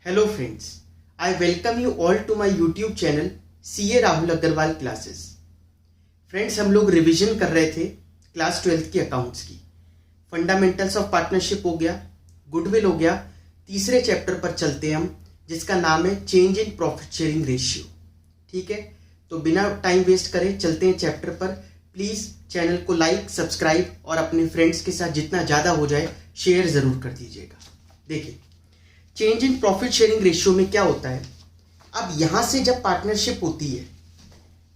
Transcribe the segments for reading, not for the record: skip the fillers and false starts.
Hello friends, I welcome you all to my YouTube channel CA Rahul Agarwal classes. Friends, हम लोग revision कर रहे थे क्लास 12 की अकाउंट्स की। फंडामेंटल्स ऑफ पार्टनरशिप हो गया, गुडविल हो गया। तीसरे चैप्टर पर चलते हैं हम, जिसका नाम है change in profit sharing ratio. ठीक है, तो बिना टाइम वेस्ट करे चलते हैं चैप्टर पर। प्लीज़ चैनल को लाइक, सब्सक्राइब और अपने फ्रेंड्स के साथ जितना ज़्यादा हो जाए शेयर ज़रूर कर दीजिएगा। देखिए, change in profit sharing ratio में क्या होता है। अब यहां से जब पार्टनरशिप होती है,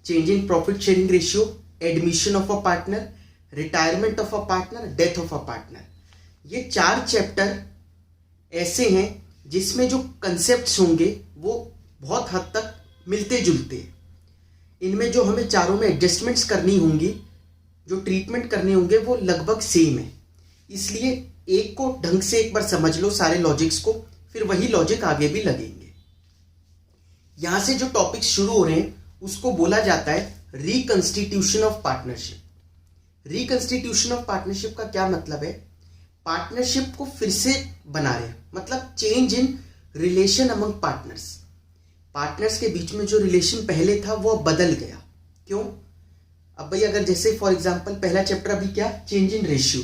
change in profit sharing ratio, admission of a partner, retirement of a partner, death of a partner, ये 4 चैप्टर ऐसे हैं जिसमें जो कंसेप्ट्स होंगे वो बहुत हद तक मिलते जुलते हैं। इनमें जो हमें चारों में एडजस्टमेंट्स करनी होंगी, जो ट्रीटमेंट करने होंगे, वो लगभग सेम है। इसलिए एक को ढंग से एक बार समझ लो सारे लॉजिक्स को, फिर वही लॉजिक आगे भी लगेंगे। यहां से जो टॉपिक शुरू हो रहे हैं उसको बोला जाता है reconstitution of partnership. Reconstitution of partnership का क्या मतलब है? पार्टनरशिप को फिर से बना रहे हैं, मतलब change in relation among partners. Partners के बीच में जो रिलेशन पहले था वो अब बदल गया। क्यों? अब भाई, अगर जैसे फॉर एग्जांपल पहला चैप्टर अभी क्या, change in ratio,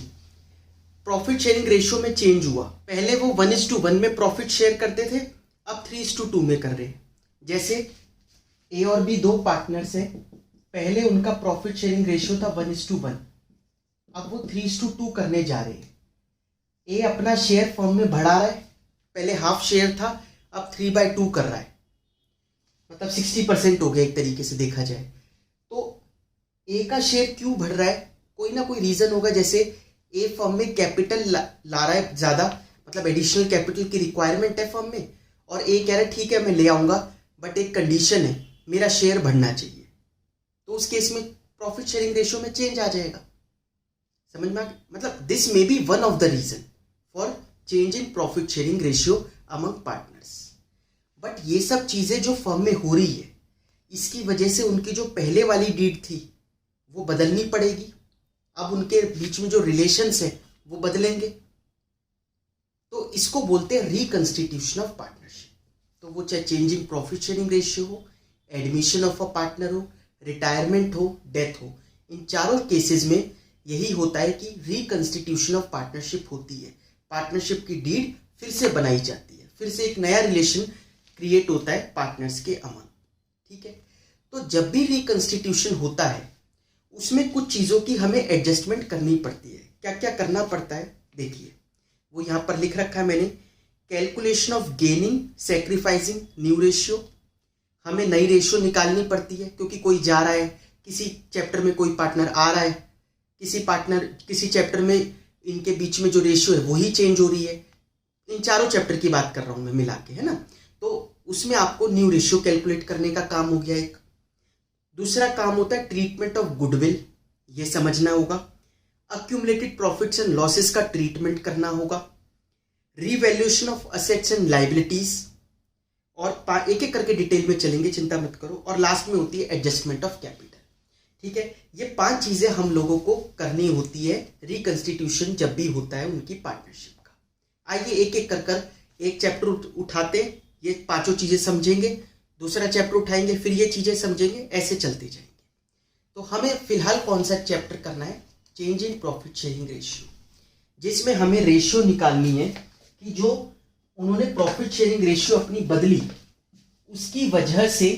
profit sharing ratio में चेंज हुआ। पहले वो 1:1 में प्रॉफिट शेयर करते थे, अब 3:2 में कर रहे हैं। जैसे ए और बी 2 पार्टनर्स हैं, पहले उनका प्रॉफिट शेयरिंग रेशियो था 1:1, अब वो 3:2 करने जा रहे हैं। ए अपना शेयर फर्म में बढ़ा रहा है, पहले हाफ शेयर था, अब 3/2 कर रहा है, मतलब 60% हो गया एक तरीके से देखा जाए तो। ए का शेयर क्यों बढ़ रहा है? कोई ना कोई रीजन होगा। जैसे ए फर्म में कैपिटल ला रहा है ज्यादा, मतलब एडिशनल कैपिटल की रिक्वायरमेंट है फर्म में, और ए कह रहा है ठीक है मैं ले आऊंगा, बट एक कंडीशन है, मेरा शेयर बढ़ना चाहिए। तो उस केस में प्रॉफिट शेयरिंग रेशियो में चेंज आ जाएगा। समझ में? मतलब this may be one of the reason for change in profit sharing ratio among partners. But ये सब चीजें जो फर्म में हो रही है, इसकी वजह से उनकी जो पहले वाली डीड थी वो बदलनी पड़ेगी। अब उनके बीच में जो रिलेशंस है वो बदलेंगे, तो इसको बोलते हैं रिकंस्टिट्यूशन ऑफ पार्टनरशिप। तो वो चाहे change in profit sharing ratio हो, एडमिशन ऑफ अ पार्टनर हो, रिटायरमेंट हो, डेथ हो, इन चारों केसेस में यही होता है कि रिकंस्टिट्यूशन ऑफ पार्टनरशिप होती है। पार्टनरशिप की डीड फिर से बनाई जाती है, फिर से एक नया रिलेशन क्रिएट होता है पार्टनर्स के अमंग। ठीक है, तो जब भी रिकंस्टिट्यूशन होता है उसमें कुछ चीजों की हमें एडजस्टमेंट करनी पड़ती है। क्या क्या करना पड़ता है देखिए, वो यहां पर लिख रखा है मैंने। Calculation of gaining, sacrificing new ratio, हमें नई रेशियो निकालनी पड़ती है क्योंकि कोई जा रहा है, किसी चैप्टर में कोई पार्टनर आ रहा है, किसी चैप्टर में इनके बीच में जो रेशियो है वही चेंज हो रही है। इन चारों चैप्टर की बात कर रहा हूं मैं मिला के, है ना। तो उसमें आपको न्यू रेशियो कैलकुलेट करने का काम हो गया एक। दूसरा काम होता है ट्रीटमेंट ऑफ गुडविल, ये समझना होगा। अक्यूमुलेटेड प्रॉफिट्स एंड लॉसेस का ट्रीटमेंट करना होगा। Revaluation of assets and liabilities, और एक एक करके डिटेल में चलेंगे, चिंता मत करो। और लास्ट में होती है एडजस्टमेंट ऑफ कैपिटल। ठीक है, ये 5 चीजें हम लोगों को करनी होती है रिकंस्टिट्यूशन जब भी होता है उनकी पार्टनरशिप का। आइए एक एक कर एक चैप्टर उठाते, ये 5 चीजें समझेंगे, दूसरा चैप्टर उठाएंगे, फिर ये चीजें समझेंगे, ऐसे चलते जाएंगे। तो हमें फिलहाल कौन सा चैप्टर करना है? Change in profit sharing ratio, जिसमें हमें रेशियो निकालनी है कि जो उन्होंने प्रॉफिट शेयरिंग रेशियो अपनी बदली, उसकी वजह से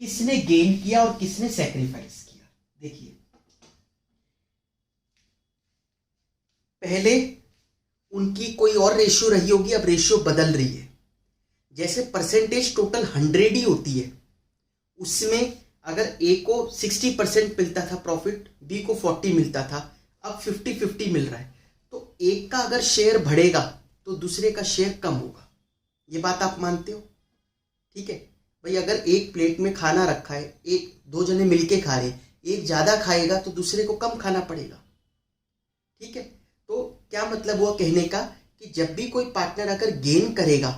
किसने गेन किया और किसने सैक्रिफाइस किया। देखिए, पहले उनकी कोई और रेशियो रही होगी, अब रेशियो बदल रही है। जैसे परसेंटेज टोटल 100 ही होती है, उसमें अगर ए को 60% मिलता था प्रॉफिट, बी को 40 मिलता था, अब 50-50 मिल रहा है। तो एक का अगर शेयर बढ़ेगा तो दूसरे का शेयर कम होगा। ये बात आप मानते हो? ठीक है भाई, अगर एक प्लेट में खाना रखा है, 2 जने मिलके खा रहे, एक ज्यादा खाएगा तो दूसरे को कम खाना पड़ेगा। ठीक है, तो क्या मतलब हुआ कहने का कि जब भी कोई पार्टनर अगर गेन करेगा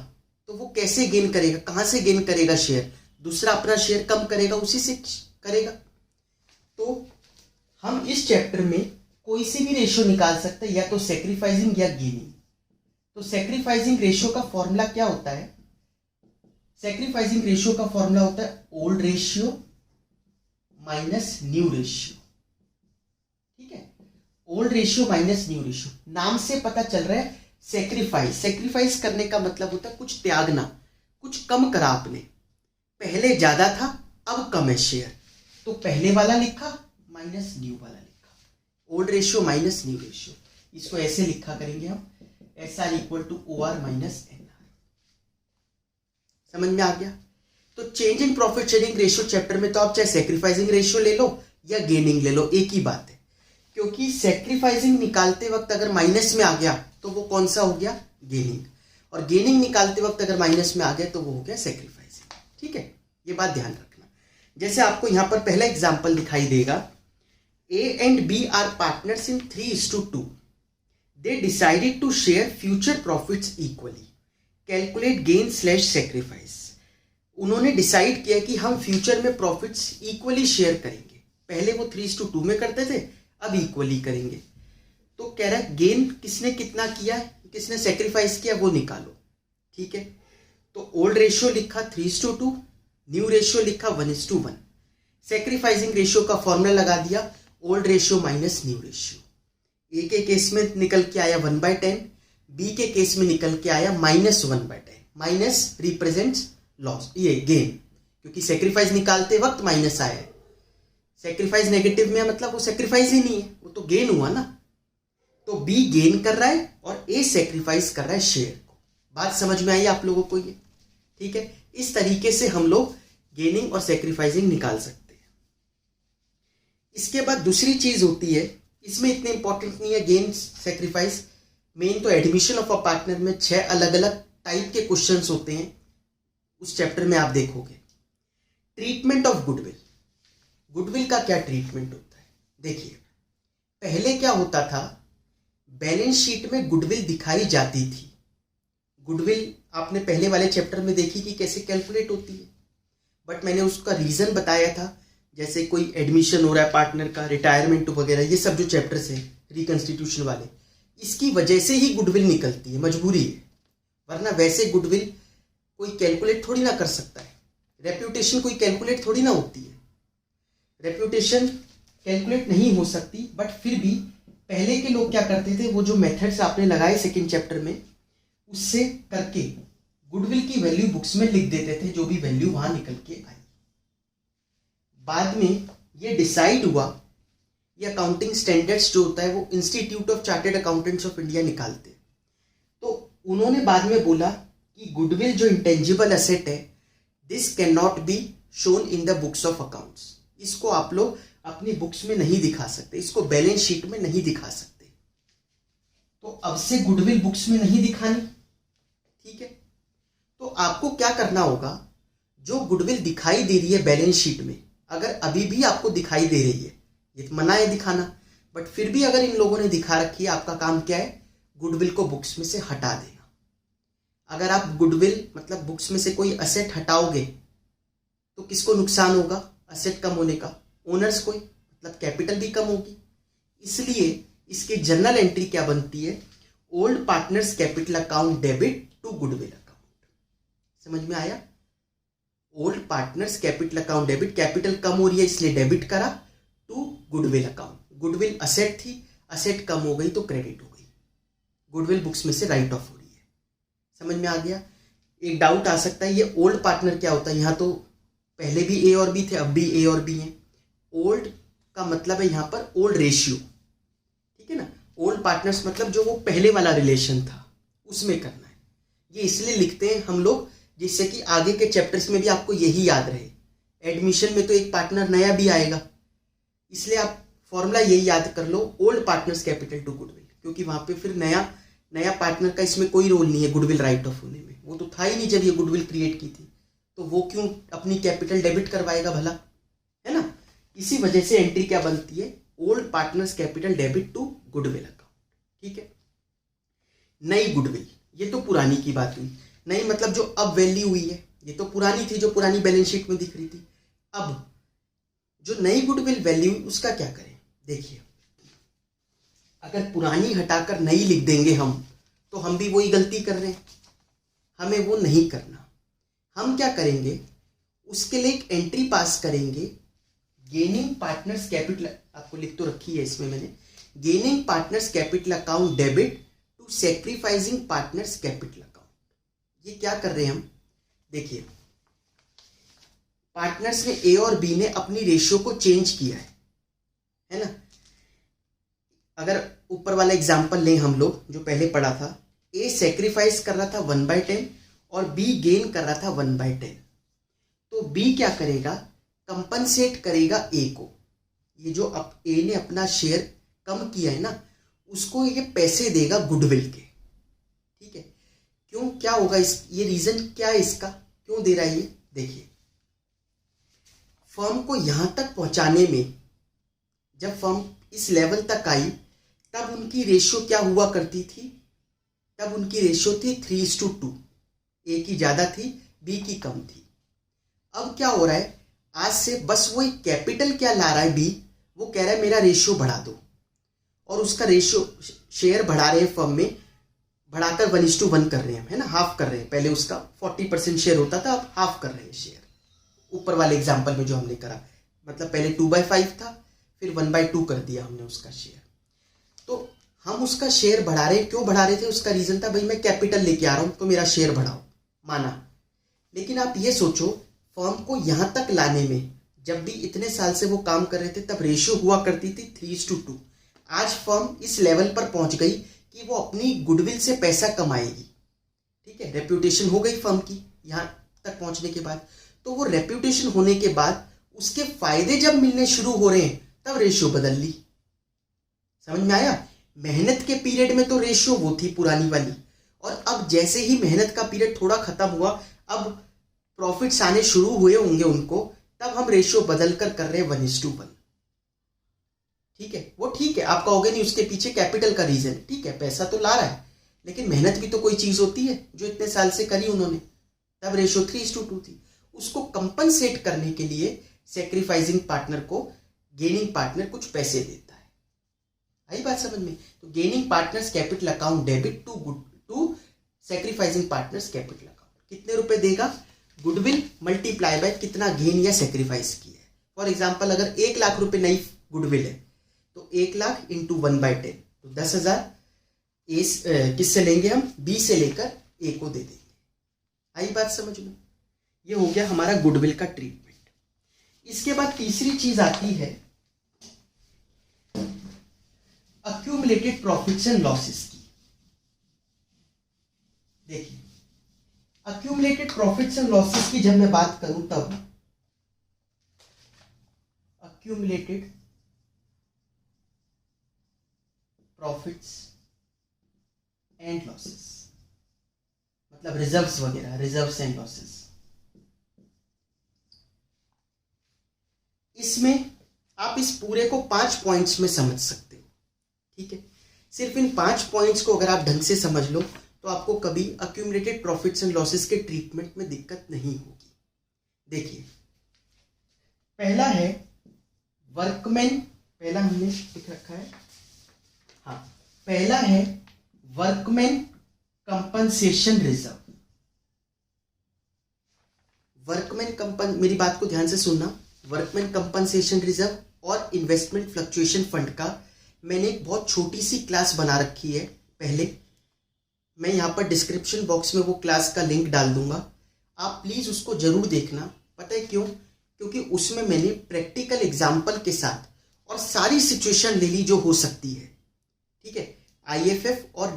तो वो कैसे गेन करेगा, कहां से गेन करेगा शेयर? दूसरा अपना शेयर कम करेगा, उसी से करेगा। तो हम इस चैप्टर में कोई सी भी रेशियो निकाल सकते हैं, या तो सैक्रिफाइसिंग या गेनिंग। तो सैक्रिफाइसिंग रेशियो का फॉर्मूला क्या होता है? सेक्रीफाइसिंग रेशियो का फॉर्मूला होता है old ratio minus new ratio. ठीक है, old ratio minus new ratio. नाम से पता चल रहा है सेक्रीफाइस, सेक्रीफाइस करने का मतलब होता है कुछ त्यागना, कुछ कम करा आपने। पहले ज्यादा था, अब कम है शेयर, तो पहले वाला लिखा माइनस न्यू वाला लिखा, old ratio minus new ratio. इसको ऐसे लिखा करेंगे हम, SR equal to OR minus NR। समझ में आ गया? तो change in profit sharing ratio chapter में तो आप चाहे सेक्रीफाइसिंग रेशियो ले लो या गेनिंग ले लो, एक ही बात है। क्योंकि सेक्रीफाइसिंग निकालते वक्त अगर माइनस में आ गया तो वो कौन सा हो गया? गेनिंग। और गेनिंग निकालते वक्त अगर माइनस में आ गया तो वो हो गया सेक्रीफाइसिंग। ठीक है, ये बात ध्यान रखना। जैसे आपको यहां पर पहला एग्जाम्पल दिखाई देगा, A and B are partners in 3:2. They decided to share future profits equally. Calculate gain/sacrifice. उन्होंने डिसाइड किया कि हम फ्यूचर में प्रॉफिट्स इक्वली शेयर करेंगे। पहले वो 3:2 में करते थे, अब इक्वली करेंगे। तो कह रहा है गेन किसने कितना किया है, किसने सेक्रीफाइस किया, वो निकालो। ठीक है, तो ओल्ड रेशियो लिखा 3:2, न्यू रेशियो लिखा 1:1। सेक्रीफाइसिंग रेशियो का फॉर्मूला लगा दिया old ratio minus new ratio. A के केस में निकल के आया 1/10, बी के केस में निकल के आया -1/10। माइनस रिप्रेजेंट्स लॉस, ये गेन, क्योंकि सेक्रीफाइस निकालते वक्त माइनस आया है। सेक्रीफाइस नेगेटिव में मतलब वो सेक्रीफाइस ही नहीं है, वो तो गेन हुआ ना। तो बी गेन कर रहा है और ए सेक्रीफाइस कर रहा है शेयर को। बात समझ में आई आप लोगों को ये? ठीक है, इस तरीके से हम लोग गेनिंग और सेक्रीफाइसिंग निकाल सकते हैं। इसके बाद दूसरी चीज होती है, इसमें इतने इंपॉर्टेंट नहीं है गेन सेक्रीफाइस। मेन तो एडमिशन ऑफ अ पार्टनर में 6 अलग अलग टाइप के क्वेश्चंस होते हैं, उस चैप्टर में आप देखोगे। ट्रीटमेंट ऑफ गुडविल, गुडविल का क्या ट्रीटमेंट होता है? देखिए, पहले क्या होता था, बैलेंस शीट में गुडविल दिखाई जाती थी। गुडविल आपने पहले वाले चैप्टर में देखी कि कैसे कैलकुलेट होती है, बट मैंने उसका रीजन बताया था। जैसे कोई एडमिशन हो रहा है पार्टनर का, रिटायरमेंट वगैरह, ये सब जो चैप्टर्स हैं रिकंस्टिट्यूशन वाले, इसकी वजह से ही गुडविल निकलती है, मजबूरी है। वरना वैसे गुडविल कोई कैलकुलेट थोड़ी ना कर सकता है। रेप्यूटेशन कोई कैलकुलेट थोड़ी ना होती है, रेप्यूटेशन कैलकुलेट नहीं हो सकती। बट फिर भी पहले के लोग क्या करते थे, वो जो मेथड्स आपने लगाए सेकेंड चैप्टर में, उससे करके गुडविल की वैल्यू बुक्स में लिख देते थे, जो भी वैल्यू वहां निकल के आई। बाद में ये डिसाइड हुआ, ये अकाउंटिंग स्टैंडर्ड्स जो होता है वो institute of chartered accountants of India निकालते हैं। तो उन्होंने बाद में बोला कि गुडविल जो इंटेंजिबल एसेट है, this can not be shown in the books of accounts. इसको आप लोग अपनी बुक्स में नहीं दिखा सकते, इसको बैलेंस शीट में नहीं दिखा सकते। तो अब से गुडविल बुक्स में नहीं दिखानी। ठीक है, तो आपको क्या करना होगा, जो गुडविल दिखाई दे रही है बैलेंस शीट में, अगर अभी भी आपको दिखाई दे रही है, ये तो मना है दिखाना, बट फिर भी अगर इन लोगों ने दिखा रखी है, आपका काम क्या है, गुडविल को बुक्स में से हटा देना। अगर आप गुडविल मतलब बुक्स में से कोई असेट हटाओगे तो किसको नुकसान होगा? असेट कम होने का, ओनर्स को, मतलब कैपिटल भी कम होगी। इसलिए इसकी जर्नल एंट्री क्या बनती है, old partners capital account debit to goodwill account. समझ में आया? Old partners capital account debit, capital कम हो रही है इसलिए डेबिट करा, to goodwill account. Goodwill asset थी, असेट कम हो गई तो क्रेडिट हो गई, गुडविल बुक्स में से राइट ऑफ हो रही है। समझ में आ गया? एक डाउट आ सकता है, ये ओल्ड पार्टनर क्या होता है? यहाँ तो पहले भी ए और बी थे, अब भी ए और बी हैं। ओल्ड का मतलब है यहाँ पर ओल्ड रेशियो, ठीक है ना। ओल्ड पार्टनर्स मतलब जो वो पहले वाला रिलेशन था उसमें करना है। ये इसलिए लिखते हैं हम लोग जिससे कि आगे के चैप्टर्स में भी आपको यही याद रहे। एडमिशन में तो एक पार्टनर नया भी आएगा, इसलिए आप फॉर्मूला यही याद कर लो, old partners capital to goodwill, क्योंकि वहां पे फिर नया पार्टनर का इसमें कोई रोल नहीं है गुडविल राइट ऑफ होने में। वो तो था ही नहीं जब ये गुडविल क्रिएट की थी, तो वो क्यों अपनी कैपिटल डेबिट करवाएगा भला, है ना। इसी वजह से एंट्री क्या बनती है, old partners capital debit to goodwill account. ठीक है। नई गुडविल, ये तो पुरानी की बात हुई। नई मतलब जो अब वैल्यू हुई है, ये तो पुरानी थी जो पुरानी बैलेंस शीट में दिख रही थी। अब जो नई गुडविल वैल्यू उसका क्या करें? देखिए, अगर पुरानी हटाकर नई लिख देंगे हम, तो हम भी वही गलती कर रहे हैं, हमें वो नहीं करना। हम क्या करेंगे, उसके लिए एक एंट्री पास करेंगे, गेनिंग पार्टनर्स कैपिटल, आपको लिख तो रखी है इसमें मैंने, gaining partners capital account debit to sacrificing partners capital account. ये क्या कर रहे हैं हम, देखिए पार्टनर्स ने ए और बी ने अपनी रेशियो को चेंज किया है ना। अगर ऊपर वाला एग्जांपल लें हम लोग जो पहले पढ़ा था, ए सेक्रीफाइस कर रहा था 1/10 और बी गेन कर रहा था 1/10, तो बी क्या करेगा, कंपनसेट करेगा ए को। ये जो अब ए ने अपना शेयर कम किया है ना, उसको ये पैसे देगा गुडविल के, ठीक है। क्यों, क्या होगा ये रीजन क्या है इसका, क्यों दे रहा है ये, देखिए फर्म को यहां तक पहुंचाने में, जब फर्म इस लेवल तक आई तब उनकी रेशियो क्या हुआ करती थी, तब उनकी रेशियो थी 3:2, ए की ज्यादा थी बी की कम थी। अब क्या हो रहा है, आज से बस वो एक कैपिटल क्या ला रहा है बी, वो कह रहा है मेरा रेशियो बढ़ा दो, और उसका रेशियो शेयर बढ़ा रहे हैं फर्म में, बढ़ाकर 1:1 कर रहे हैं, है ना, हाफ कर रहे हैं। पहले उसका 40% शेयर होता था, अब हाफ कर रहे हैं शेयर। ऊपर वाले एग्जाम्पल में जो हमने करा, मतलब पहले 2/5 था, फिर 1/2 कर दिया हमने उसका शेयर। तो हम उसका शेयर बढ़ा रहे हैं, क्यों बढ़ा रहे थे, उसका रीजन था भाई मैं कैपिटल लेके आ रहा हूं तो मेरा शेयर बढ़ाओ, माना। लेकिन आप ये सोचो, फर्म को यहां तक लाने में, जब भी इतने साल से वो काम कर रहे थे तब रेशियो हुआ करती थी 3:2। आज फर्म इस लेवल पर पहुंच गई कि वो अपनी गुडविल से पैसा कमाएगी, ठीक है, रेप्यूटेशन हो गई फर्म की यहां तक पहुंचने के बाद। तो वो रेप्यूटेशन होने के बाद उसके फायदे जब मिलने शुरू हो रहे हैं तब रेशियो बदल ली, समझ में आया। मेहनत के पीरियड में तो रेशियो वो थी पुरानी वाली, और अब जैसे ही मेहनत का पीरियड थोड़ा खत्म हुआ, अब प्रॉफिट्स आने शुरू हुए होंगे उनको, तब हम रेशियो बदल कर रहे हैं 1:1, ठीक है। वो ठीक है, आप कहोगे नहीं उसके पीछे कैपिटल का रीजन, ठीक है, पैसा तो ला रहा है, लेकिन मेहनत भी तो कोई चीज होती है जो इतने साल से करी उन्होंने, तब रेशियो 3:2 थी। उसको कंपनसेट करने के लिए सैक्रिफाइसिंग पार्टनर को गेनिंग पार्टनर कुछ पैसे देता है। आई बात समझ में। तो gaining partners capital account debit to sacrificing partners capital account, कितने रुपए देगा, गुडविल मल्टीप्लाई बाय कितना गेन या सैक्रिफाइस किया है। फॉर एग्जाम्पल अगर 1 लाख रुपए नई गुडविल है तो 1 लाख इंटू 1/10 तो 10,000 किससे लेंगे हम, बी से लेकर ए को दे देंगे। आई बात समझ में। ये हो गया हमारा गुडविल का ट्रीटमेंट। इसके बाद तीसरी चीज आती है अक्यूमुलेटेड प्रॉफिट्स एंड लॉसेस की। देखिए अक्यूमुलेटेड प्रॉफिट्स एंड लॉसेस की जब मैं बात करूं तब अक्यूमुलेटेड प्रॉफिट्स एंड लॉसेस मतलब रिजर्व्स वगैरह, रिजर्व्स एंड लॉसेस, इसमें आप इस पूरे को 5 पॉइंट्स में समझ सकते हो, ठीक है। सिर्फ इन 5 पॉइंट्स को अगर आप ढंग से समझ लो तो आपको कभी अक्यूमुलेटेड प्रॉफिट्स एंड लॉसेस के ट्रीटमेंट में दिक्कत नहीं होगी। देखिए पहला है वर्कमैन, पहला हमने लिख रखा है, हाँ, पहला है वर्कमैन कंपनसेशन रिजर्व। वर्कमैन मेरी बात को ध्यान से सुनना, वर्कमैन कंपनसेशन रिजर्व और इन्वेस्टमेंट फ्लक्चुएशन फंड का मैंने एक बहुत छोटी सी क्लास बना रखी है पहले, मैं यहाँ पर डिस्क्रिप्शन बॉक्स में वो क्लास का लिंक डाल दूंगा, आप प्लीज उसको जरूर देखना। पता है क्यों, क्योंकि उसमें मैंने प्रैक्टिकल एग्जाम्पल के साथ और सारी सिचुएशन ले ली जो हो सकती है, ठीक है। आईएफएफ और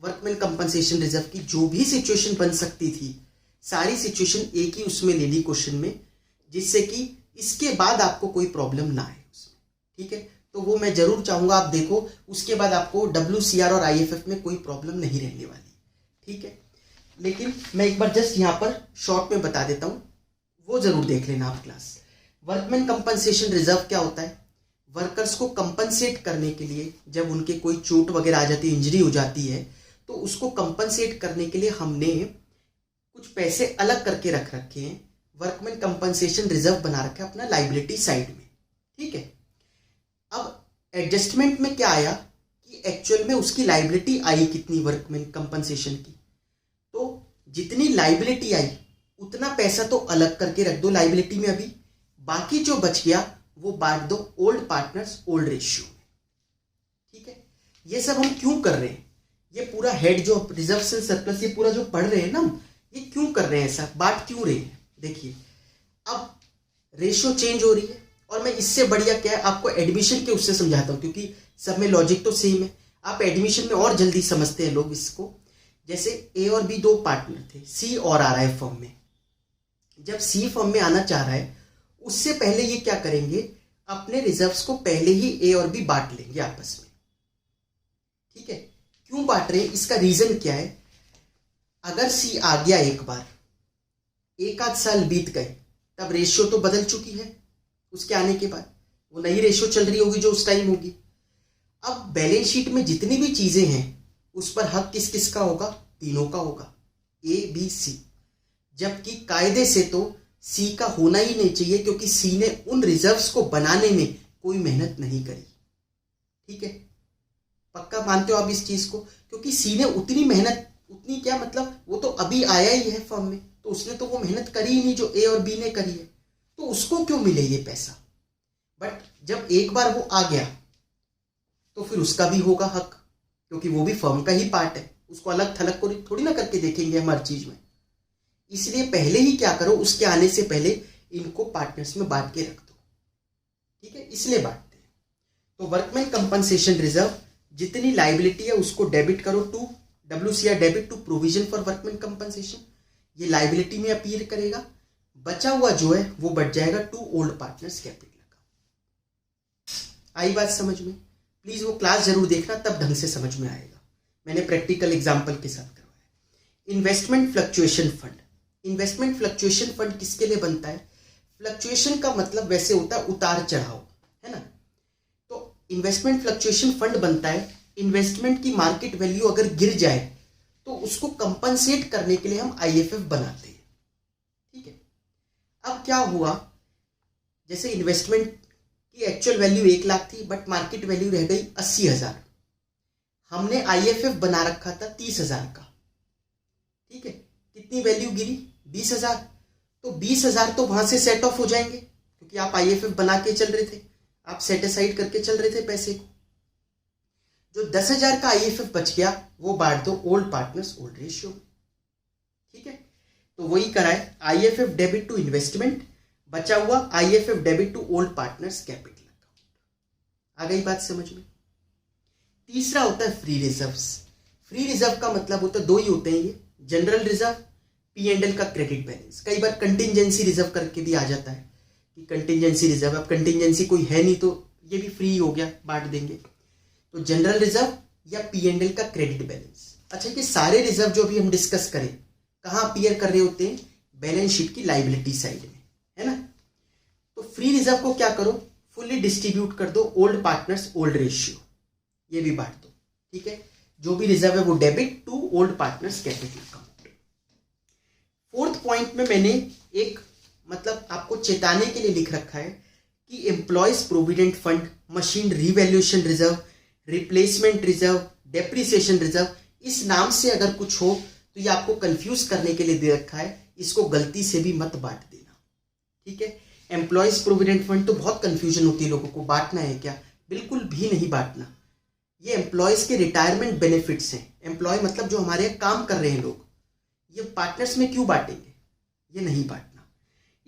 वर्कमैन कंपनसेशन रिजर्व की जो भी सिचुएशन बन सकती थी, सारी सिचुएशन एक ही उसमें ले ली क्वेश्चन में, जिससे कि इसके बाद आपको कोई प्रॉब्लम ना आए उसमें, ठीक है। तो वो मैं जरूर चाहूंगा आप देखो, उसके बाद आपको WCR और IFF में कोई प्रॉब्लम नहीं रहने वाली, ठीक है। लेकिन मैं एक बार जस्ट यहाँ पर शॉर्ट में बता देता हूँ, वो जरूर देख लेना आप क्लास। वर्कमैन कंपनसेशन रिजर्व क्या होता है, वर्कर्स को कंपनसेट करने के लिए जब उनके कोई चोट वगैरह आ जाती है, इंजरी हो जाती है, तो उसको कंपनसेट करने के लिए हमने कुछ पैसे अलग करके रख रखे हैं, वर्कमैन कंपनसेशन रिजर्व बना रखा है अपना लाइबिलिटी साइड में, ठीक है। अब एडजस्टमेंट में क्या आया कि एक्चुअल में उसकी लाइबिलिटी आई कितनी वर्कमैन कंपनसेशन की, तो जितनी लाइबिलिटी आई उतना पैसा तो अलग करके रख दो लाइबिलिटी में अभी, बाकी जो बच गया वो बांट दो ओल्ड पार्टनर्स ओल्ड रेशियो में। ठीक है, ये सब हम क्यों कर रहे हैं? ये पूरा हेड जो रिजर्व्स एंड सरप्लस, ये पूरा जो पढ़ रहे हैं ना हम, ये क्यों कर रहे हैं, ऐसा बांट क्यों रहे हैं? देखिए, अब रेशियो चेंज हो रही है, और मैं इससे बढ़िया क्या है आपको एडमिशन के उससे समझाता हूँ, क्योंकि सब में लॉजिक तो सेम है। आप एडमिशन में और जल्दी समझते हैं लोग इसको। जैसे ए और बी दो पार्टनर थे, सी और आ रहा है फर्म में। जब सी फर्म में आना चाह रहा है, उससे पहले ये क्या करेंगे, अपने रिजर्व्स को पहले ही ए और बी बांट लेंगे आपस में। ठीक है, क्यों बांट रहे हैं, इसका रीजन क्या है? अगर सी आ गया एक बार, एक आध साल बीत गए, तब रेशियो तो बदल चुकी है उसके आने के बाद, वो नई रेशियो चल रही होगी जो उस टाइम होगी। अब बैलेंस शीट में जितनी भी चीजें हैं उस पर हक किस किस का होगा? तीनों का होगा, ए बी सी। जबकि कायदे से तो सी का होना ही नहीं चाहिए, क्योंकि सी ने उन रिजर्व्स को बनाने में कोई मेहनत नहीं करी। ठीक है, पक्का मानते हो आप इस चीज को? क्योंकि सी ने उतनी मेहनत, उतनी क्या मतलब, वो तो अभी आया ही है फर्म में, तो उसने तो वो मेहनत करी ही नहीं जो ए और बी ने करी है, तो उसको क्यों मिले ये पैसा? बट जब एक बार वो आ गया तो फिर उसका भी होगा हक, क्योंकि वो भी फर्म का ही पार्ट है, उसको अलग थलग को थोड़ी ना करके देखेंगे हम हर चीज में। इसलिए पहले ही क्या करो, उसके आने से पहले इनको पार्टनर्स में बांट के रख दो। ठीक है, इसलिए बांटते हैं। तो वर्कमैन कंपनसेशन रिजर्व जितनी लाइबिलिटी है उसको डेबिट करो to WCR debit to provision for workman compensation, ये लाइबिलिटी में अपीयर करेगा। बचा हुआ जो है वो बच जाएगा टू ओल्ड पार्टनर्स कैपिटल का। आई बात समझ में? प्लीज वो क्लास जरूर देखना, तब ढंग से समझ में आएगा। मैंने प्रैक्टिकल एग्जांपल के साथ करवाया। Investment fluctuation fund, investment fluctuation fund किसके लिए बनता है? फ्लक्चुएशन का मतलब वैसे होता है उतार चढ़ाव, है ना? तो इन्वेस्टमेंट फ्लक्चुएशन फंड बनता है, इन्वेस्टमेंट की मार्केट वैल्यू अगर गिर जाए तो उसको कंपनसेट करने के लिए हम IFF बनाते हैं। ठीक है, अब क्या हुआ, जैसे इन्वेस्टमेंट की एक्चुअल वैल्यू 1 लाख थी, बट मार्केट वैल्यू रह गई 80,000, हमने IFF बना रखा था 30,000 का। ठीक है, कितनी वैल्यू गिरी? 20,000। तो 20,000 तो वहां से सेट ऑफ हो जाएंगे, क्योंकि आप IFF बना के चल रहे थे, आप सेट असाइड करके चल रहे थे पैसे को। जो 10,000 का IFF बच गया वो बांट दो ओल्ड पार्टनर्स ओल्ड रेशियो में। ठीक है, तो वही कराए, IFF डेबिट टू इन्वेस्टमेंट, बचा हुआ IFF debit to old partners capital account. आ गई बात समझ में? तीसरा होता है फ्री रिजर्व्स। फ्री रिजर्व का मतलब होता है, दो ही होते हैं ये, जनरल रिजर्व, P&L का क्रेडिट बैलेंस। कई बार कंटिजेंसी रिजर्व करके भी आ जाता है कि कंटिजेंसी रिजर्व, अब कंटिजेंसी कोई है नहीं तो ये भी फ्री हो गया, बांट देंगे। तो जनरल रिजर्व या P&L का क्रेडिट बैलेंस। अच्छा, ये सारे रिजर्व जो भी हम डिस्कस करें कहाँ अपीयर कर रहे होते हैं? बैलेंस शीट की लाइबिलिटी साइड में, है ना? तो फ्री रिजर्व को क्या करो, फुल्ली डिस्ट्रीब्यूट कर दो ओल्ड पार्टनर्स ओल्ड रेशियो, ये भी बांट दो। ठीक है, जो भी रिजर्व है वो debit to old partners capital account. Fourth point में मैंने एक मतलब आपको चेताने के लिए लिख रखा है कि employees provident fund, machine revaluation reserve, replacement reserve, depreciation reserve, इस नाम से अगर कुछ हो तो ये आपको कंफ्यूज करने के लिए दे रखा है, इसको गलती से भी मत बांट देना। ठीक है, एम्प्लॉयज प्रोविडेंट फंड तो बहुत कंफ्यूजन होती है लोगों को, बांटना है क्या? बिल्कुल भी नहीं बांटना। ये एम्प्लॉयज के रिटायरमेंट बेनिफिट्स हैं। एम्प्लॉय मतलब जो हमारे यहाँ काम कर रहे हैं लोग, ये पार्टनर्स में क्यों बांटेंगे? ये नहीं बांटना।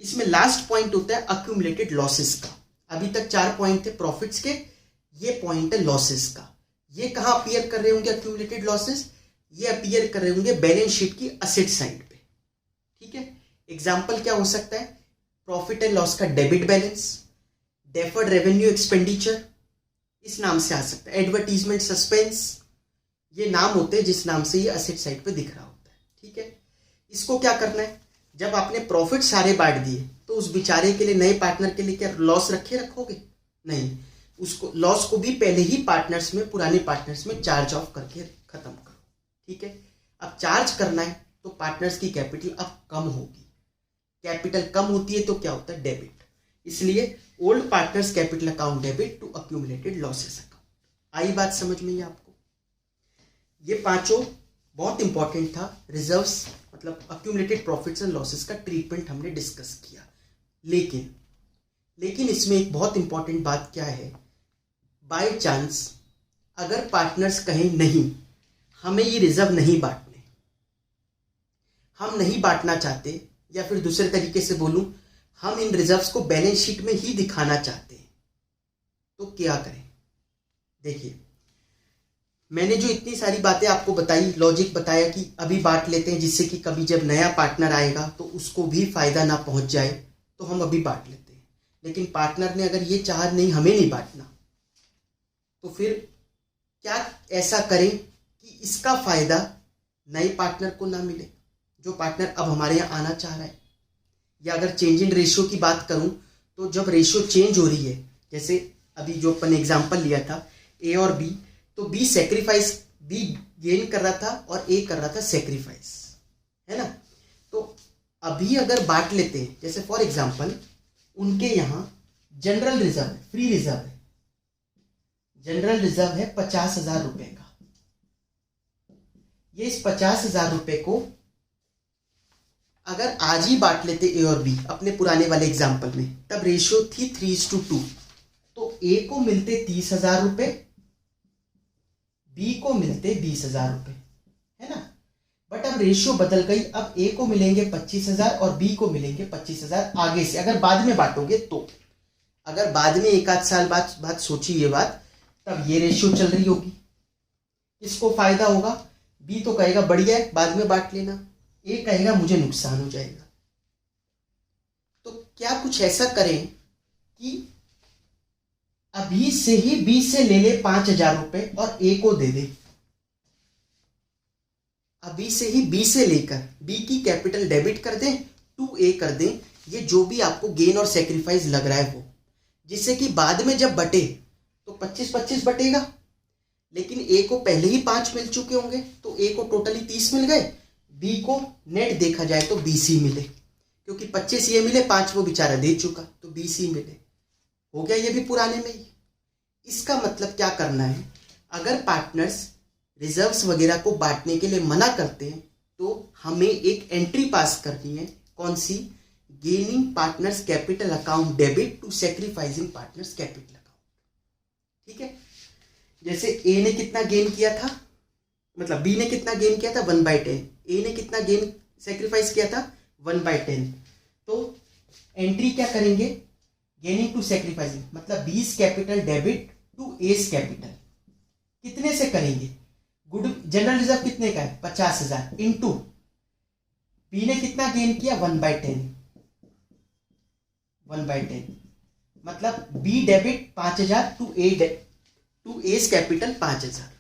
इसमें लास्ट पॉइंट होता है अक्यूमुलेटेड लॉसेस का। अभी तक 4 पॉइंट थे प्रॉफिट्स के, ये पॉइंट है लॉसेस का। ये कहाँ अपीयर कर रहे होंगे अक्यूमुलेटेड लॉसेस? ये अपीयर कर रहे होंगे बैलेंस शीट की असेट साइड पे। ठीक है, एग्जाम्पल क्या हो सकता है? प्रॉफिट एंड लॉस का debit balance, deferred revenue expenditure, इस नाम से आ सकता है। एडवर्टीजमेंट सस्पेंस, ये नाम होते हैं जिस नाम से ये असेट साइड पे दिख रहा होता है। ठीक है, इसको क्या करना है, जब आपने प्रॉफिट सारे बांट दिए तो उस बेचारे के लिए, नए पार्टनर के लिए क्या लॉस रखोगे? नहीं, उसको लॉस को भी पहले ही पार्टनर्स में, पुराने पार्टनर्स में चार्ज ऑफ करके खत्म करो। ठीक है, अब चार्ज करना है तो पार्टनर्स की कैपिटल अब कम होगी। कैपिटल कम होती है तो क्या होता है? डेबिट। इसलिए old partners capital account debit to accumulated losses account. आई बात समझ में? ये आपको ये पांचों बहुत इंपॉर्टेंट था रिजर्व्स मतलब अक्यूमुलेटेड प्रॉफिट्स एंड लॉसेस का ट्रीटमेंट हमने डिस्कस किया। लेकिन इसमें एक बहुत इंपॉर्टेंट बात क्या है, बाय चांस अगर पार्टनर्स कहें नहीं, हमें ये रिजर्व नहीं बांटने, हम नहीं बांटना चाहते, या फिर दूसरे तरीके से बोलूं, हम इन रिजर्व्स को बैलेंस शीट में ही दिखाना चाहते हैं, तो क्या करें? देखिए, मैंने जो इतनी सारी बातें आपको बताई, लॉजिक बताया कि अभी बांट लेते हैं जिससे कि कभी जब नया पार्टनर आएगा तो उसको भी फायदा ना पहुंच जाए, तो हम अभी बांट लेते हैं। लेकिन पार्टनर ने अगर ये चाहा नहीं, हमें नहीं बांटना, तो फिर क्या ऐसा करें कि इसका फायदा नए पार्टनर को ना मिले, जो पार्टनर अब हमारे यहाँ आना चाह रहा है। या अगर चेंज इन रेशियो की बात करूं, तो जब रेशियो चेंज हो रही है, जैसे अभी जो अपन ने एग्जांपल लिया था ए और बी, तो बी सेक्रीफाइस, बी गेन कर रहा था और ए कर रहा था सेक्रीफाइस, है ना। तो अभी अगर बांट लेते हैं, जैसे फॉर एग्जांपल उनके यहाँ जनरल रिजर्व है, फ्री रिजर्व है, जनरल रिजर्व है 50,000 रुपए का। ये इस 50,000 रुपए को अगर आज ही बांट लेते ए और बी अपने पुराने वाले एग्जाम्पल में, तब रेशियो थी 3:2, तो ए को मिलते 30,000 रुपए, बी को मिलते 20,000 रुपए, है ना। बट अब रेशियो बदल गई, अब ए को मिलेंगे 25,000 और बी को मिलेंगे 25,000 आगे से, अगर बाद में बांटोगे तो। अगर बाद में एक आध साल बाद सोची ये बात, तब ये रेशियो चल रही होगी, किसको फायदा होगा? बी तो कहेगा बढ़िया है, बाद में बांट लेना, ए कहेगा मुझे नुकसान हो जाएगा। तो क्या कुछ ऐसा करें कि अभी से ही बी से ले ले 5,000 रुपए और ए को दे दे। अभी से ही बी से लेकर बी की कैपिटल डेबिट कर दें, टू ए कर दें, ये जो भी आपको गेन और सेक्रीफाइस लग रहा है वो, जिससे कि बाद में जब बटे तो 25-25 बटेगा। लेकिन ए को पहले ही 5 मिल चुके होंगे, तो ए को टोटली 30 मिल गए, बी को नेट देखा जाए तो 20 ही मिले, क्योंकि 25 ये मिले, 5 वो बेचारा दे चुका, तो 20 ही मिले, हो गया ये भी पुराने में ही। इसका मतलब क्या करना है, अगर पार्टनर्स रिजर्व्स वगैरह को बांटने के लिए मना करते हैं, तो हमें एक एंट्री पास करनी है, कौन सी? Gaining partners capital account debit to sacrificing partners capital account. ठीक है, जैसे ए ने कितना गेन किया था, मतलब बी ने कितना गेन किया था 1/10, ए ने कितना गेन सेक्रीफाइस किया था 1/10, तो एंट्री क्या करेंगे? गेनिंग टू सेक्रीफाइसिंग, मतलब B's capital debit to S capital. कितने से करेंगे? गुड जनरल रिजर्व कितने का है? 50,000 इंटू बी ने कितना गेन किया 1/10, मतलब B debit 5,000 to S capital 5,000।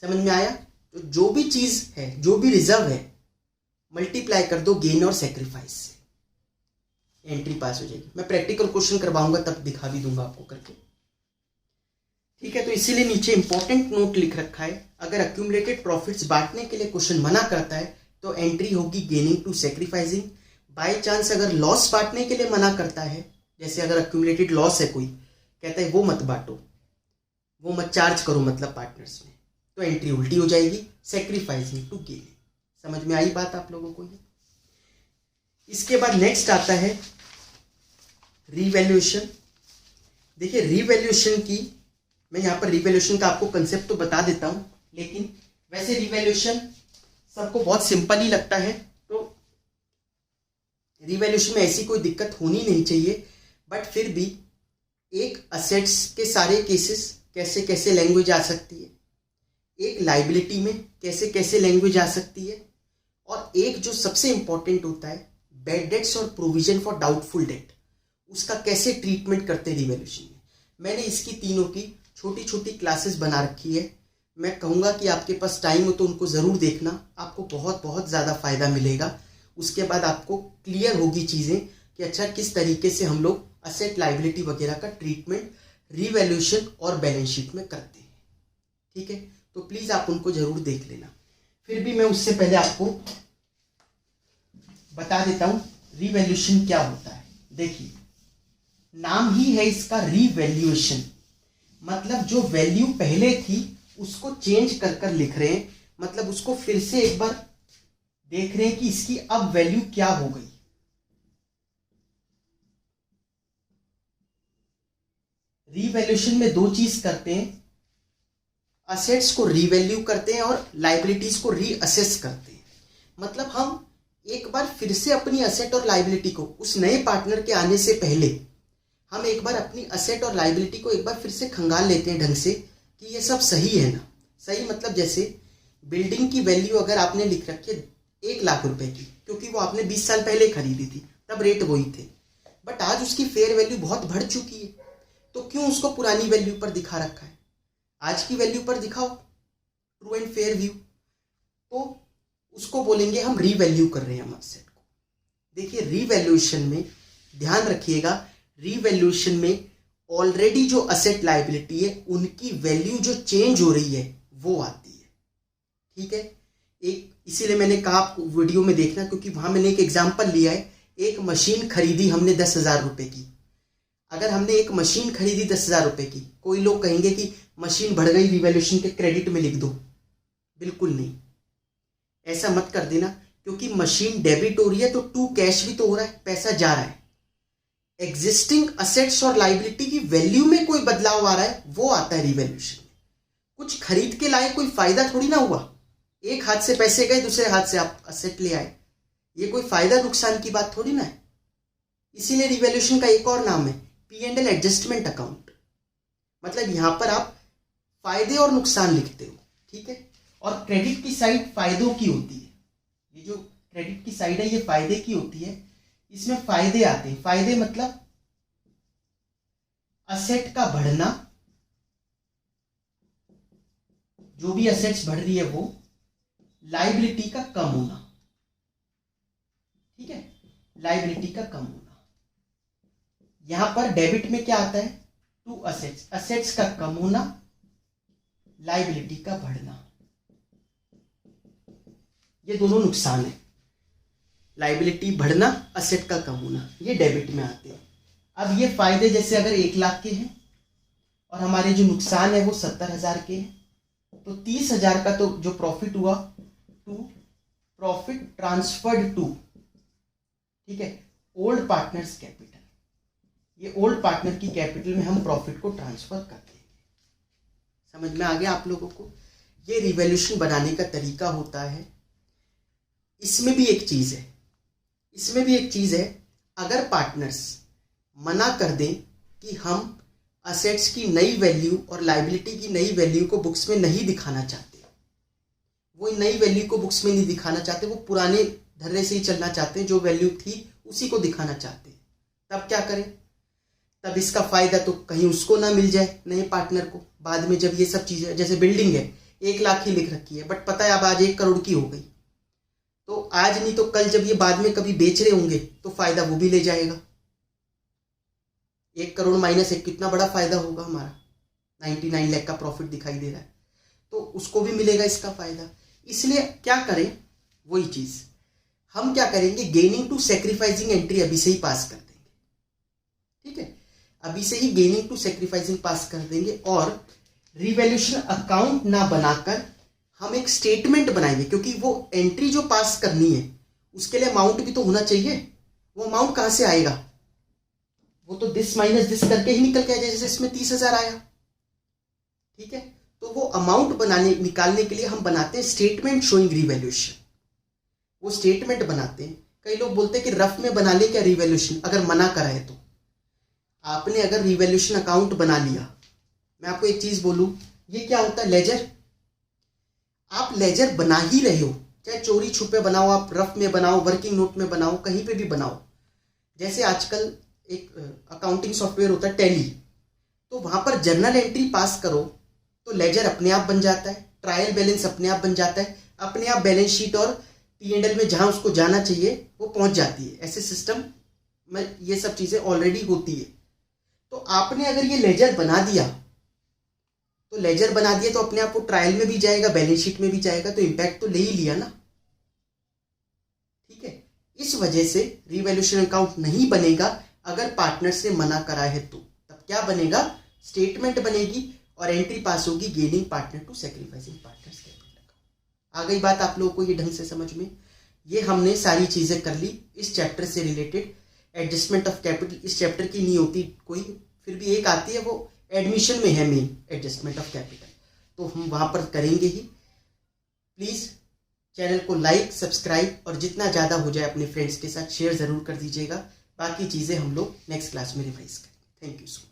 समझ में आया? तो जो भी चीज है, जो भी रिजर्व है, मल्टीप्लाई कर दो गेन और सेक्रीफाइस से, एंट्री पास हो जाएगी। मैं प्रैक्टिकल क्वेश्चन करवाऊंगा तब दिखा भी दूंगा आपको करके। ठीक है, तो इसीलिए नीचे इंपॉर्टेंट नोट लिख रखा है, अगर अक्यूमुलेटेड प्रॉफिट्स बांटने के लिए क्वेश्चन मना करता है तो एंट्री होगी gaining to sacrificing. By chance अगर लॉस बांटने के लिए मना करता है, जैसे अगर अक्यूमुलेटेड लॉस है, कोई कहता है वो मत बांटो, वो मत चार्ज करो मतलब पार्टनर्स में, तो एंट्री उल्टी हो जाएगी, सेक्रीफाइसिंग टू गेनिंग। समझ में आई बात आप लोगों को? ये इसके बाद नेक्स्ट आता है रीवैल्यूएशन। देखिए, रीवैल्यूएशन की मैं यहाँ पर रीवैल्यूएशन का आपको कंसेप्ट तो बता देता हूँ, लेकिन वैसे रीवैल्यूएशन सबको बहुत सिंपल ही लगता है, तो रीवैल्यूएशन में ऐसी कोई दिक्कत होनी नहीं चाहिए। बट फिर भी एक असेट्स के सारे केसेस कैसे कैसे लैंग्वेज आ सकती है, एक लाइबिलिटी में कैसे कैसे लैंग्वेज आ सकती है, और एक जो सबसे इंपॉर्टेंट होता है बैड डेट्स और प्रोविजन फॉर डाउटफुल डेट, उसका कैसे ट्रीटमेंट करते हैं रिवैल्यूएशन में। मैंने इसकी तीनों की छोटी छोटी क्लासेस बना रखी है, मैं कहूँगा कि आपके पास टाइम हो तो उनको ज़रूर देखना, आपको बहुत बहुत ज़्यादा फायदा मिलेगा। उसके बाद आपको क्लियर होगी चीज़ें कि अच्छा किस तरीके से हम लोग असेट लाइबिलिटी वगैरह का ट्रीटमेंट रिवैल्यूएशन और बैलेंस शीट में करते हैं। ठीक है, तो प्लीज़ आप उनको ज़रूर देख लेना। फिर भी मैं उससे पहले आपको बता देता हूँ रिवैल्यूएशन क्या होता है। देखिए, नाम ही है इसका रिवैल्यूएशन, मतलब जो वैल्यू पहले थी उसको चेंज कर कर लिख रहे हैं, मतलब उसको फिर से एक बार देख रहे हैं कि इसकी अब वैल्यू क्या हो गई। रीवैल्यूएशन में दो चीज करते हैं, असेट्स को रीवैल्यू करते हैं और लाइबिलिटीज को रीअसेस करते हैं। मतलब हम एक बार फिर से अपनी असेट और लाइबिलिटी को, उस नए पार्टनर के आने से पहले हम एक बार अपनी असेट और लाइबिलिटी को एक बार फिर से खंगाल लेते हैं ढंग से कि ये सब सही है ना। सही मतलब जैसे बिल्डिंग की वैल्यू अगर आपने लिख रखी है 1,00,000 रुपए की, क्योंकि वो आपने 20 साल पहले खरीदी थी, तब रेट वही थे, बट आज उसकी फेयर वैल्यू बहुत बढ़ चुकी है, तो क्यों उसको पुरानी वैल्यू पर दिखा रखा है? आज की वैल्यू पर दिखाओ, ट्रू एंड फेयर व्यू, तो उसको बोलेंगे हम रीवैल्यू कर रहे हैं हम असेट को। देखिए रीवैल्यूएशन में ध्यान रखिएगा, रीवैल्यूएशन में ऑलरेडी जो असेट लायबिलिटी है उनकी वैल्यू जो चेंज हो रही है वो आती है। ठीक है, एक इसीलिए मैंने कहा आपको वीडियो में देखना, क्योंकि वहां मैंने एक एग्जांपल लिया है। एक मशीन खरीदी हमने 10,000 रुपए की। अगर हमने एक मशीन खरीदी 10,000 रुपए की, कोई लोग कहेंगे कि मशीन बढ़ गई, रिवैल्यूएशन के क्रेडिट में लिख दो। बिल्कुल नहीं, ऐसा मत कर देना, क्योंकि मशीन डेबिट हो रही है तो टू कैश भी तो हो रहा है, पैसा जा रहा है। एग्जिस्टिंग असेट्स और लाइबिलिटी की वैल्यू में कोई बदलाव आ रहा है, वो आता है रिवैल्यूएशन में। कुछ खरीद के लाए, कोई फायदा थोड़ी ना हुआ, एक हाथ से पैसे गए, दूसरे हाथ से आप असेट ले आए, ये कोई फायदा नुकसान की बात थोड़ी ना है। इसीलिए रिवैल्यूएशन का एक और नाम है P&L एडजस्टमेंट अकाउंट। मतलब यहां पर आप फायदे और नुकसान लिखते हो। ठीक है, और क्रेडिट की साइड फायदों की होती है। ये जो क्रेडिट की साइड है ये फायदे की होती है, इसमें फायदे आते हैं। फायदे मतलब असेट का बढ़ना, जो भी असेट्स बढ़ रही है वो, लाइबिलिटी का कम होना। ठीक है, लाइबिलिटी का कम होना। यहां पर डेबिट में क्या आता है? टू असेट्स, असेट्स का कम होना, लाइबिलिटी का बढ़ना। ये दोनों नुकसान है, लाइबिलिटी बढ़ना, असेट का कम होना, ये डेबिट में आते हैं। अब ये फायदे जैसे अगर 1,00,000 के हैं और हमारे जो नुकसान है वो 70,000 के हैं, तो 30,000 का तो जो प्रॉफिट हुआ, टू प्रॉफिट ट्रांसफर्ड टू, ठीक है, ओल्ड पार्टनर्स कैपिटल। ये ओल्ड पार्टनर की कैपिटल में हम प्रॉफिट को ट्रांसफर कर देंगे। समझ में आ गया आप लोगों को? ये रिवैल्यूएशन बनाने का तरीका होता है। इसमें भी एक चीज है, अगर पार्टनर्स मना कर दें कि हम असेट्स की नई वैल्यू और लायबिलिटी की नई वैल्यू को बुक्स में नहीं दिखाना चाहते, वो नई वैल्यू को बुक्स में नहीं दिखाना चाहते, वो पुराने धर्रे से ही चलना चाहते हैं, जो वैल्यू थी उसी को दिखाना चाहते हैं, तब क्या करें? तब इसका फायदा तो कहीं उसको ना मिल जाए, नए पार्टनर को। बाद में जब ये सब चीजें, जैसे बिल्डिंग है 1,00,000 ही लिख रखी है, बट पता है अब आज 1 करोड़ की हो गई, तो आज नहीं तो कल जब ये बाद में कभी बेच रहे होंगे तो फायदा वो भी ले जाएगा। 1 करोड़ माइनस 1 कितना बड़ा फायदा होगा हमारा, 99 लाख का प्रॉफिट दिखाई दे रहा है, तो उसको भी मिलेगा इसका फायदा। इसलिए क्या करें, वही चीज हम क्या करेंगे, गेनिंग टू सैक्रिफाइसिंग एंट्री अभी से ही पास कर देंगे। ठीक है, अभी से ही गेनिंग टू सैक्रिफाइसिंग पास कर देंगे, और रिवैल्यूएशन अकाउंट ना बनाकर हम एक स्टेटमेंट बनाएंगे, क्योंकि वो एंट्री जो पास करनी है उसके लिए अमाउंट भी तो होना चाहिए। वो अमाउंट कहां से आएगा? वो तो दिस माइनस दिस करके ही निकल के आएगा, जैसे इसमें 30,000 आया। ठीक है, तो वो अमाउंट निकालने के लिए हम बनाते हैं स्टेटमेंट शोइंग रिवैल्यूएशन। वो स्टेटमेंट बनाते हैं। कई लोग बोलते हैं कि रफ में बना ले क्या रिवैल्यूएशन, अगर मना करा है तो। आपने अगर रिवैल्यूएशन अकाउंट बना लिया, मैं आपको एक चीज बोलूं, ये क्या होता है, लेजर। आप लेजर बना ही रहे हो, चाहे चोरी छुपे बनाओ, आप रफ में बनाओ, वर्किंग नोट में बनाओ, कहीं पे भी बनाओ। जैसे आजकल एक अकाउंटिंग सॉफ्टवेयर होता है टैली, तो वहां पर जर्नल एंट्री पास करो तो लेजर अपने आप बन जाता है, ट्रायल बैलेंस अपने आप बन जाता है, अपने आप बैलेंस शीट और P&L में जहां उसको जाना चाहिए वो पहुंच जाती है। ऐसे सिस्टम में ये सब चीजें ऑलरेडी होती है। तो आपने अगर ये लेजर बना दिया तो अपने आप वो ट्रायल में भी जाएगा, बैलेंस शीट में भी जाएगा, तो इंपैक्ट तो ले ही लिया ना। ठीक है, इस वजह से रिवैल्यूएशन अकाउंट नहीं बनेगा अगर पार्टनर्स ने मना करा है तो। तब क्या बनेगा, स्टेटमेंट बनेगी और एंट्री पास होगी gaining partner to sacrificing partners capital account. आ गई बात आप लोगों को ये ढंग से समझ में? ये हमने सारी चीज़ें कर ली इस चैप्टर से रिलेटेड। एडजस्टमेंट ऑफ कैपिटल इस चैप्टर की नहीं होती कोई, फिर भी एक आती है, वो एडमिशन में है मेन, एडजस्टमेंट ऑफ कैपिटल, तो हम वहाँ पर करेंगे ही। प्लीज़ चैनल को लाइक, सब्सक्राइब और जितना ज़्यादा हो जाए अपने फ्रेंड्स के साथ शेयर ज़रूर कर दीजिएगा। बाकी चीज़ें हम लोग नेक्स्ट क्लास में रिवाइज करेंगे। Thank you so much.